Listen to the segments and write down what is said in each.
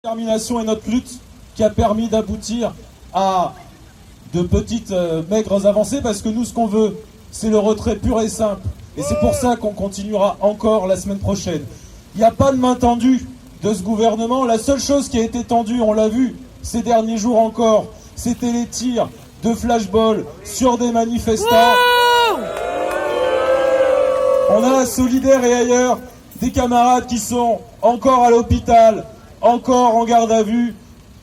Détermination et notre lutte qui a permis d'aboutir à de petites maigres avancées, parce que nous, ce qu'on veut, c'est le retrait pur et simple. Et c'est pour ça qu'on continuera encore la semaine prochaine. Il n'y a pas de main tendue de ce gouvernement. La seule chose qui a été tendue, on l'a vu ces derniers jours encore, c'était les tirs de flashball sur des manifestants. On a Solidaires et ailleurs des camarades qui sont encore à l'hôpital, encore en garde à vue.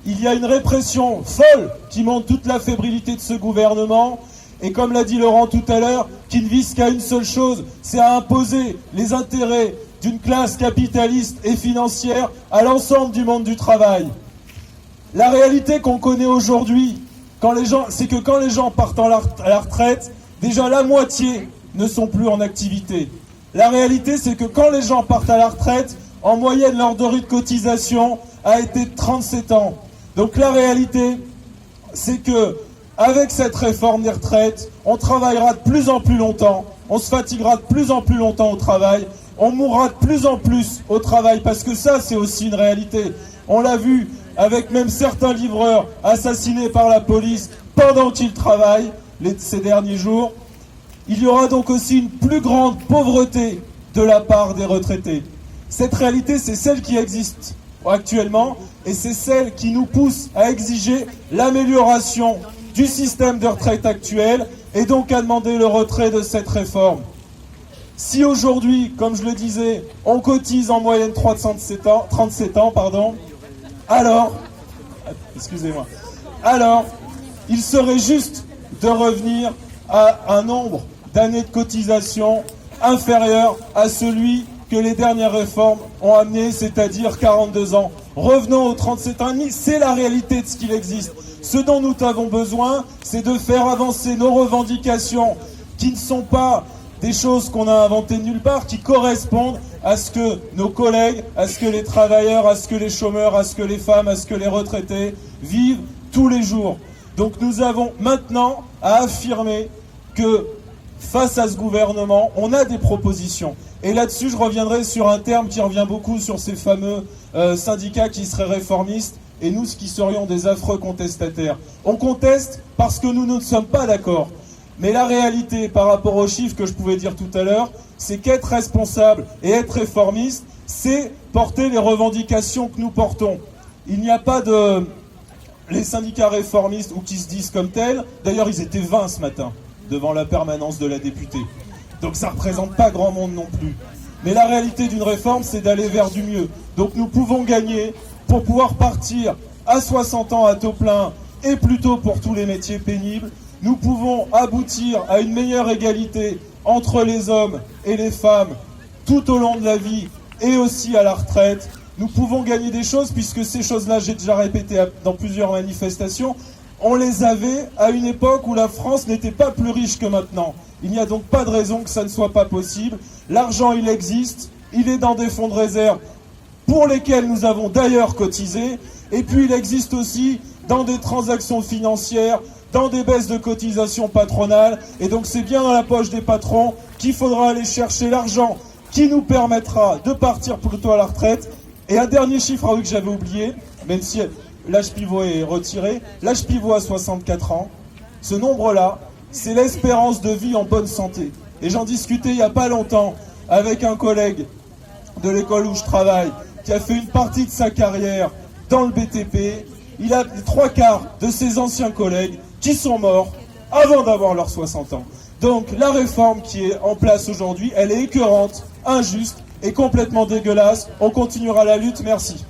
Il y a une répression folle qui montre toute la fébrilité de ce gouvernement. Et comme l'a dit Laurent tout à l'heure, qui ne vise qu'à une seule chose, c'est à imposer les intérêts d'une classe capitaliste et financière à l'ensemble du monde du travail. La réalité qu'on connaît aujourd'hui, c'est que quand les gens partent à la retraite, déjà la moitié ne sont plus en activité. La réalité, c'est que quand les gens partent à la retraite, en moyenne, leur durée de cotisation a été de 37 ans. Donc la réalité, c'est que avec cette réforme des retraites, on travaillera de plus en plus longtemps, on se fatiguera de plus en plus longtemps au travail, on mourra de plus en plus au travail, parce que ça, c'est aussi une réalité. On l'a vu avec même certains livreurs assassinés par la police pendant qu'ils travaillent ces derniers jours. Il y aura donc aussi une plus grande pauvreté de la part des retraités. Cette réalité, c'est celle qui existe actuellement et c'est celle qui nous pousse à exiger l'amélioration du système de retraite actuel et donc à demander le retrait de cette réforme. Si aujourd'hui, comme je le disais, on cotise en moyenne 37 ans, alors, il serait juste de revenir à un nombre d'années de cotisation inférieur à celui que les dernières réformes ont amené, c'est-à-dire 42 ans. Revenons aux 37 ans, c'est la réalité de ce qu'il existe. Ce dont nous avons besoin, c'est de faire avancer nos revendications, qui ne sont pas des choses qu'on a inventées de nulle part, qui correspondent à ce que nos collègues, à ce que les travailleurs, à ce que les chômeurs, à ce que les femmes, à ce que les retraités vivent tous les jours. Donc nous avons maintenant à affirmer que face à ce gouvernement, on a des propositions. Et là-dessus, je reviendrai sur un terme qui revient beaucoup sur ces fameux syndicats qui seraient réformistes, et nous, qui serions des affreux contestataires. On conteste parce que nous ne sommes pas d'accord. Mais la réalité, par rapport aux chiffres que je pouvais dire tout à l'heure, c'est qu'être responsable et être réformiste, c'est porter les revendications que nous portons. Il n'y a pas de... Les syndicats réformistes, ou qui se disent comme tels, d'ailleurs ils étaient 20 ce matin, devant la permanence de la députée. Donc ça ne représente pas grand monde non plus. Mais la réalité d'une réforme, c'est d'aller vers du mieux. Donc nous pouvons gagner pour pouvoir partir à 60 ans à taux plein, et plutôt pour tous les métiers pénibles. Nous pouvons aboutir à une meilleure égalité entre les hommes et les femmes tout au long de la vie et aussi à la retraite. Nous pouvons gagner des choses, puisque ces choses-là, j'ai déjà répété dans plusieurs manifestations, on les avait à une époque où la France n'était pas plus riche que maintenant. Il n'y a donc pas de raison que ça ne soit pas possible. L'argent, il existe, il est dans des fonds de réserve pour lesquels nous avons d'ailleurs cotisé, et puis il existe aussi dans des transactions financières, dans des baisses de cotisations patronales, et donc c'est bien dans la poche des patrons qu'il faudra aller chercher l'argent qui nous permettra de partir plutôt à la retraite. Et un dernier chiffre que j'avais oublié, même si l'âge pivot est retiré, l'âge pivot à 64 ans, ce nombre-là, c'est l'espérance de vie en bonne santé. Et j'en discutais il n'y a pas longtemps avec un collègue de l'école où je travaille, qui a fait une partie de sa carrière dans le BTP. Il a les 3/4 de ses anciens collègues qui sont morts avant d'avoir leurs 60 ans. Donc la réforme qui est en place aujourd'hui, elle est écœurante, injuste et complètement dégueulasse. On continuera la lutte. Merci.